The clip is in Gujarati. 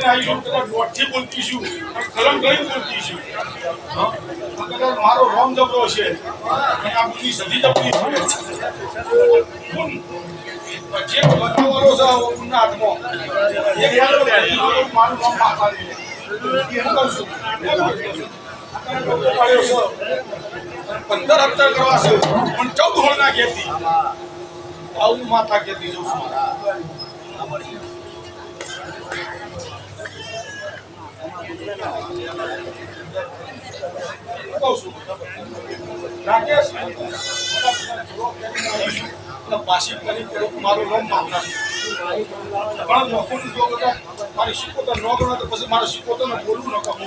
લઈને આવી છું કદાચ દોઢથી બોલતી છું કલમ ગણી બોલતી છું કદાચ મારો રોમ જબરો છે અને આ બધી સધી જબરી છે જે બતાવવાનો છે ઉના હાથમાં એક મારું નામ માતા દે હું કરું છું 15 હપ્તા કરવા છે પણ 14 હોળના ઘેરથી આવું માતા કહેતી જઉં છું રાકેશ પાછી કરી મારું નામ માગના પણ નોકરી જો બધા મારી શીખોતર ન ગણો તો પછી મારે શીખોતર બોલવું ન કહું